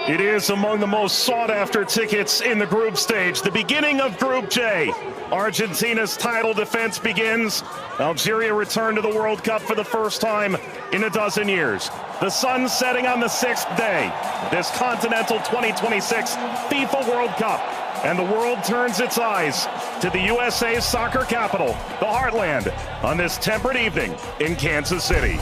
It is among the most sought-after tickets in the group stage. The beginning of Group J. Argentina's title defense begins. Algeria returned to the World Cup for the first time in a dozen years. The sun setting on the 6th day. This Continental 2026 FIFA World Cup. And the world turns its eyes to the USA's soccer capital, the Heartland, on this temperate evening in Kansas City.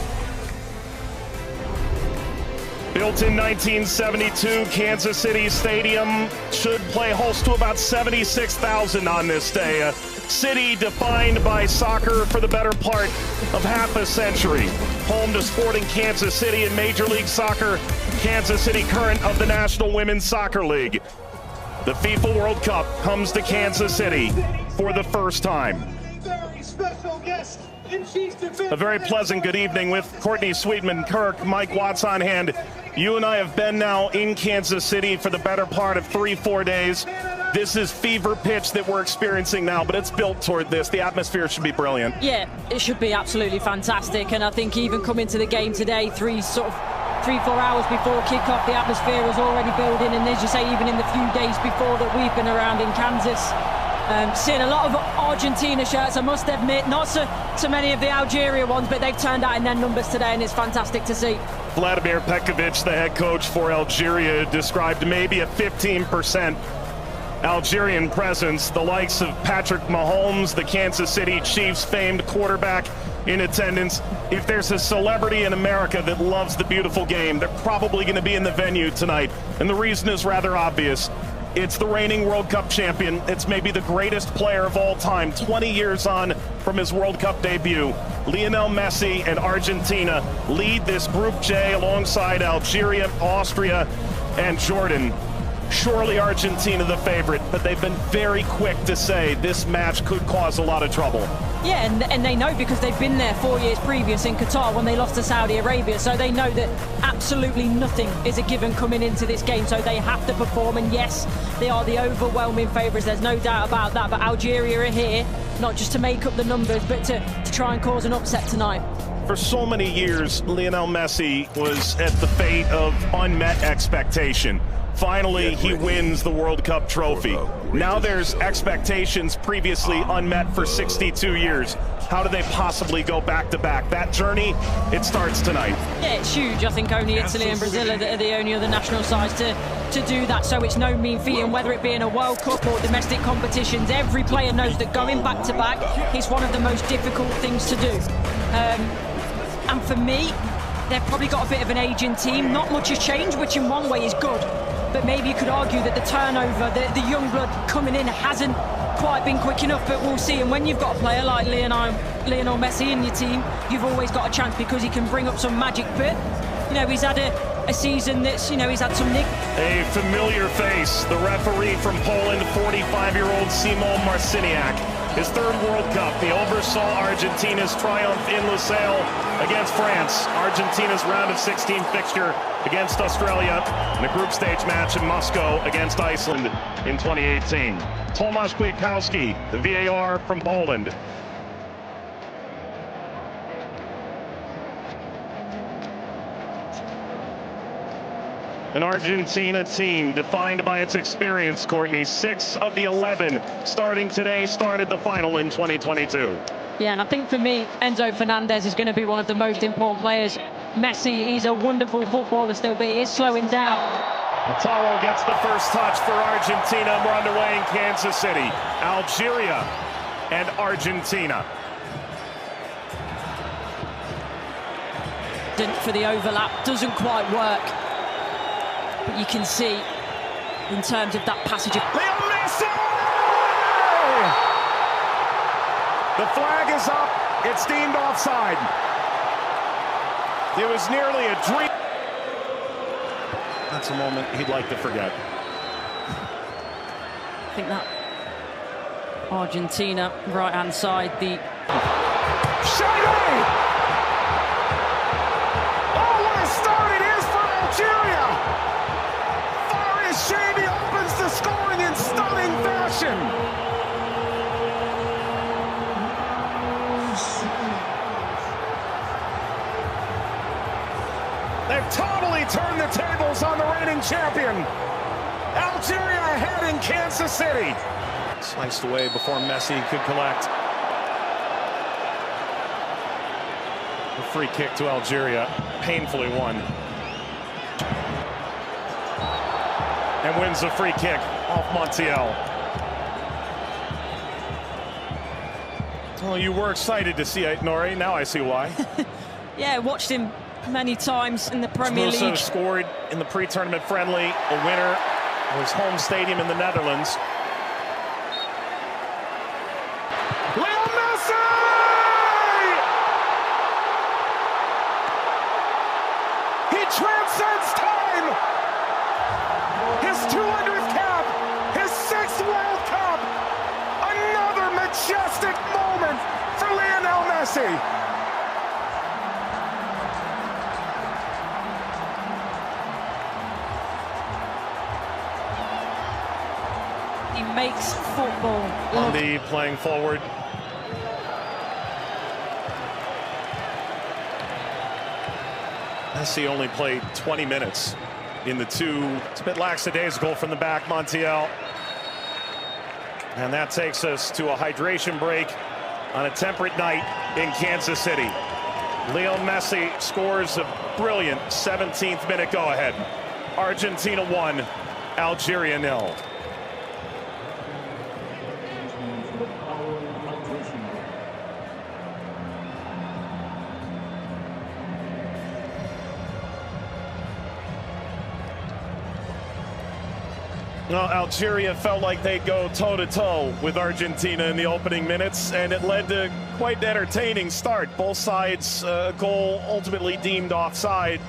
Built in 1972, Kansas City Stadium should play host to about 76,000 on this day. A city defined by soccer for the better part of half a century. Home to Sporting Kansas City in Major League Soccer, Kansas City current of the National Women's Soccer League. The FIFA World Cup comes to Kansas City for the first time. Very special guest. A very pleasant good evening with Courtney Sweetman-Kirk, Mike Watts on hand. You and I have been now in Kansas City for the better part of 3-4 days. This is fever pitch that we're experiencing now, but it's built toward this. The atmosphere should be brilliant. Yeah, it should be absolutely fantastic. And I think even coming to the game today, 3-4 hours before kickoff, the atmosphere was already building. And as you say, even in the few days before that we've been around in Kansas, seeing a lot of Argentina shirts, I must admit, not so many of the Algeria ones, but they've turned out in their numbers today, and it's fantastic to see. Vladimir Petkovic, the head coach for Algeria, described maybe a 15% Algerian presence. The likes of Patrick Mahomes, the Kansas City Chiefs famed quarterback, in attendance. If there's a celebrity in America that loves the beautiful game, they're probably going to be in the venue tonight. And the reason is rather obvious. It's the reigning World Cup champion. It's maybe the greatest player of all time, 20 years on from his World Cup debut. Lionel Messi and Argentina lead this Group J alongside Algeria, Austria, and Jordan. Surely Argentina the favorite, but they've been very quick to say this match could cause a lot of trouble. Yeah, and they know because they've been there 4 years previous in Qatar when they lost to Saudi Arabia, so they know that absolutely nothing is a given coming into this game, so they have to perform. And yes, they are the overwhelming favourites, there's no doubt about that, but Algeria are here not just to make up the numbers, but to try and cause an upset tonight. For so many years, Lionel Messi was at the fate of unmet expectation. Finally, he wins the World Cup trophy. Now there's expectations previously unmet for 62 years. How do they possibly go back-to-back? That journey, it starts tonight. Yeah, it's huge. I think only Italy and Brazil are the only other national sides to do that, so it's no mean feat. And whether it be in a World Cup or domestic competitions, every player knows that going back-to-back is one of the most difficult things to do. And for me, they've probably got a bit of an aging team. Not much has changed, which in one way is good. But maybe you could argue that the turnover, the young blood coming in hasn't quite been quick enough, but we'll see. And when you've got a player like Lionel Messi in your team, you've always got a chance because he can bring up some magic. But, you know, he's had a season that's, you know, he's had some nick. A familiar face, the referee from Poland, 45-year-old Szymon Marciniak. His third World Cup, he oversaw Argentina's triumph in Lusail against France. Argentina's round of 16 fixture against Australia, and a group stage match in Moscow against Iceland in 2018. Tomasz Kwiatkowski, the VAR from Poland. An Argentina team defined by its experience, Courtney. 6 of the 11 starting today started the final in 2022. Yeah, and I think for me, Enzo Fernandez is going to be one of the most important players. Messi, he's a wonderful footballer still, but he is slowing down. Lautaro gets the first touch for Argentina. We're underway in Kansas City. Algeria and Argentina. For the overlap, doesn't quite work. But you can see, in terms of that passage of... Lionel Messi! The flag is up. It's deemed offside. It was nearly a dream. That's a moment he'd like to forget. I think that Argentina, right-hand side, the... Shady! Oh, what a start it is for Algeria! Shady opens the scoring in stunning fashion. They've totally turned the tables on the defending champion. Algeria ahead in Kansas City. Sliced away before Messi could collect. A free kick to Algeria, painfully won. And wins the free kick off Montiel. Well, you were excited to see it, Nori. Now I see why. Yeah, watched him many times in the Premier Also League. scored in the pre-tournament friendly, a winner of his home stadium in the Netherlands. Leo Messi! He transcends time! His 200th cap! His 6th World Cup! Another majestic moment for Lionel Messi! He makes football look. Andy playing forward. Messi only played 20 minutes in the two. It's a bit lackadaisical from the back, Montiel. And that takes us to a hydration break on a temperate night in Kansas City. Leo Messi scores a brilliant 17th minute go-ahead. Argentina 1, Algeria 0. Well, Algeria felt like they'd go toe-to-toe with Argentina in the opening minutes, and it led to quite an entertaining start. Both sides, a goal ultimately deemed offside.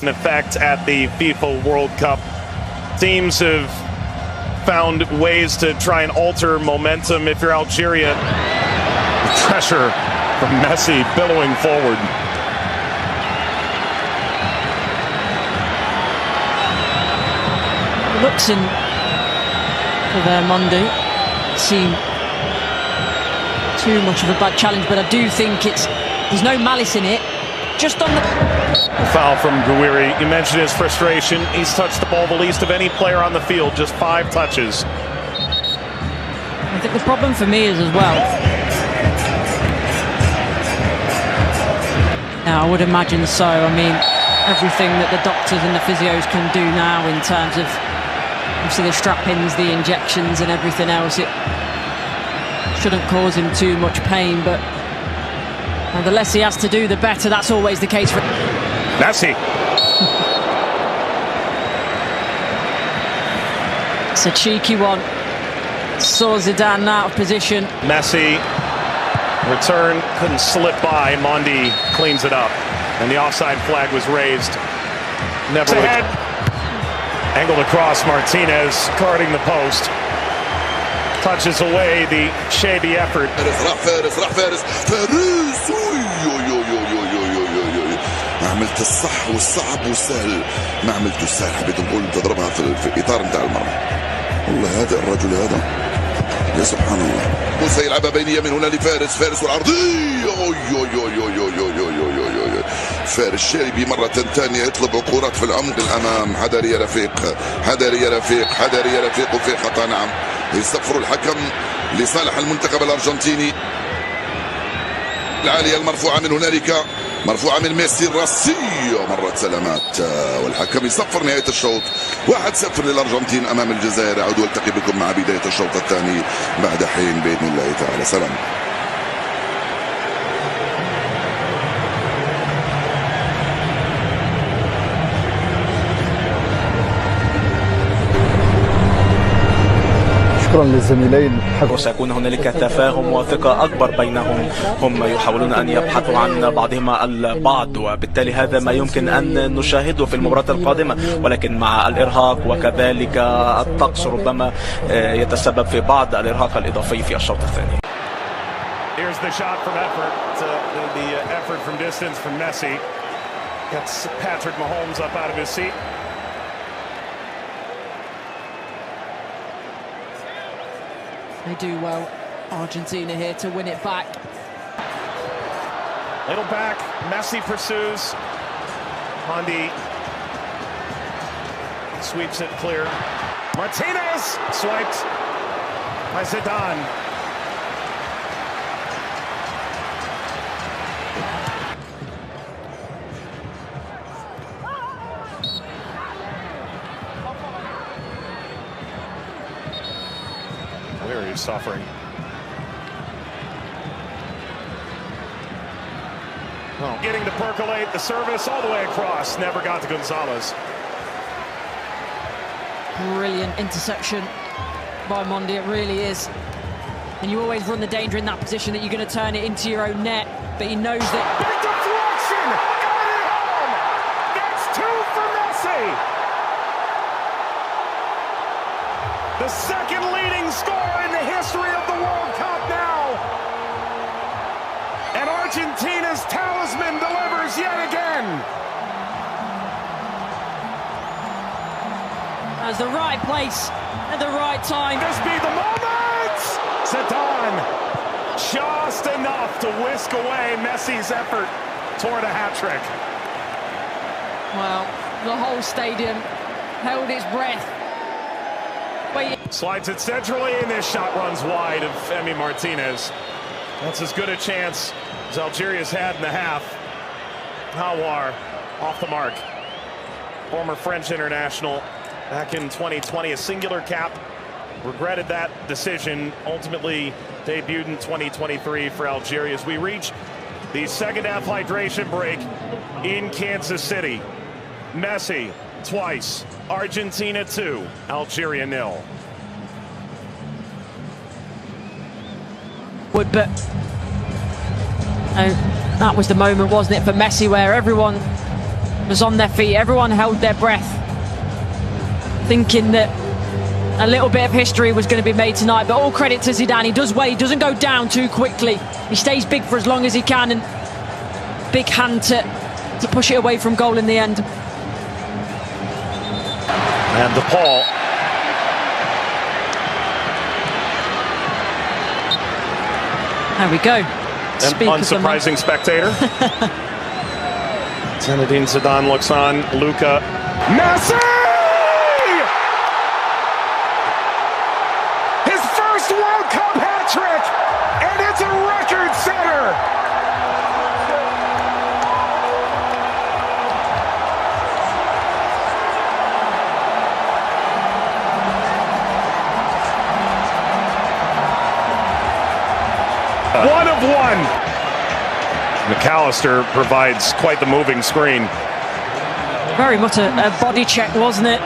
In effect at the FIFA World Cup, teams have found ways to try and alter momentum. If you're Algeria, pressure from Messi billowing forward. Looks in for their Monday. Seem too much of a bad challenge, but I do think there's no malice in it. Just on the foul from Gouiri. You mentioned his frustration. He's touched the ball the least of any player on the field, just 5 touches. I think the problem for me is as well. Yeah, I would imagine so. I mean, everything that the doctors and the physios can do now in terms of obviously the strap-ins, the injections and everything else, it shouldn't cause him too much pain, but the less he has to do, the better. That's always the case for Messi. It's a cheeky one. Saw Zidane out of position. Messi, return, couldn't slip by. Mondi cleans it up, and the offside flag was raised. Never ahead. Angled across, Martinez guarding the post. Touches away the shady effort. فارس ما عملت الصح والصعب والسهل، ما عملت السهل، حبيت نقول تضربها في الاطار نتاع المرمى. والله هذا الرجل هذا يا سبحان الله. موسى يلعبها بينيه من هنا لفارس والعرضيه. فارس الشاربي مرة ثانية يطلب كرات في العمق الأمام. حذري يا رفيق، وفي خطأ. نعم، يصفر الحكم لصالح المنتخب الأرجنتيني. العالية المرفوعة من هنالك، مرفوعة من ميسي الراسية، مرت سلامات، والحكم يصفر نهاية الشوط. 1-0 للأرجنتين أمام الجزائر. أعود والتقي بكم مع بداية الشوط الثاني بعد حين بإذن الله تعالى. سلام. شكرا للزميلين. وسيكون هنالك تفاهم وثقة أكبر بينهم. هم يحاولون أن يبحثوا عن بعضهما البعض، وبالتالي هذا ما يمكن أن نشاهده في المباراة القادمة، ولكن مع الإرهاق وكذلك الطقس ربما يتسبب في بعض الإرهاق الإضافي في الشوط الثاني. Here's the shot from effort. The effort from distance from Messi. Gets Patrick Mahomes up out of his seat. They do well, Argentina here, to win it back. Little back, Messi pursues. Mondi Sweeps it clear. Martinez swiped by Zidane. Where he's suffering. Oh. Getting to percolate the service all the way across. Never got to Gonzalez. Brilliant interception by Mondi, it really is. And you always run the danger in that position that you're going to turn it into your own net. But he knows that. Big deflection! Got it home! That's 2 for Messi! The second leading scorer in the history of the World Cup now. And Argentina's talisman delivers yet again. That's the right place at the right time. This be the moment! Zidane, just enough to whisk away Messi's effort toward a hat-trick. Well, the whole stadium held its breath. Slides it centrally, and this shot runs wide of Emi Martinez. That's as good a chance as Algeria's had in the half. Hawar off the mark. Former French international back in 2020, a singular cap. Regretted that decision. Ultimately debuted in 2023 for Algeria as we reach the second half hydration break in Kansas City. Messi twice. Argentina 2, Algeria 0. But that was the moment, wasn't it, for Messi, where everyone was on their feet, everyone held their breath, thinking that a little bit of history was going to be made tonight. But all credit to Zidane. He does well, he doesn't go down too quickly. He stays big for as long as he can, and big hand to push it away from goal in the end. And DePaul. There we go. An unsurprising spectator. Zinedine Zidane looks on. Luka. Messi! His first World Cup hat-trick! And it's a record setter! One of one. McAllister provides quite the moving screen. Very much a body check, wasn't it?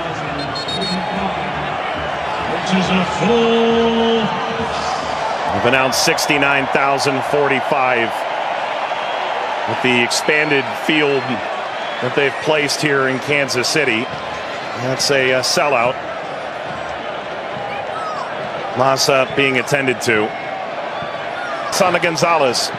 We've announced 69,045 with the expanded field that they've placed here in Kansas City. That's a sellout. Massa being attended to. Sana Gonzalez.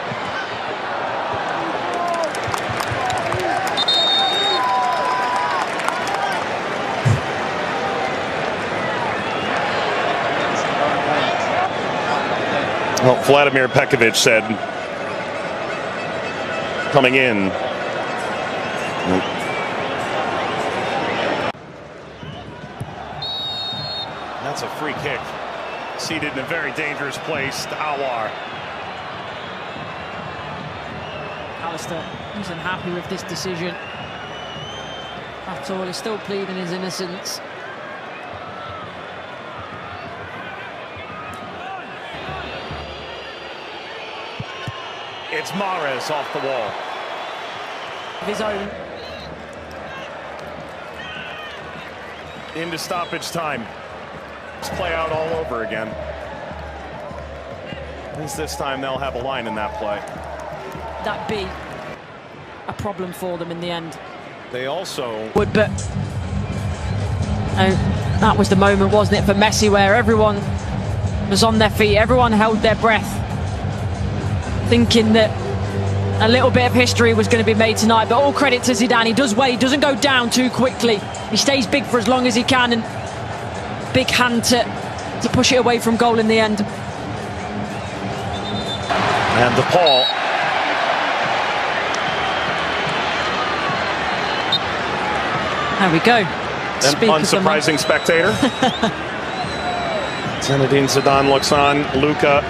Well, Vladimir Pekovic said, coming in. That's a free kick. Seated in a very dangerous place to Hawar. Alistair isn't happy with this decision at all. He's still pleading his innocence. It's Mahrez off the wall. Of his own. Into stoppage time. Let's play out all over again. At least this time they'll have a line in that play. That be a problem for them in the end. They also would, but that was the moment, wasn't it, for Messi, where everyone was on their feet, everyone held their breath, thinking that a little bit of history was going to be made tonight. But all credit to Zidane. He does well, he doesn't go down too quickly. He stays big for as long as he can, and big hand to push it away from goal in the end. And DePaul. There we go. an unsurprising spectator. Zinedine Zidane looks on. Luka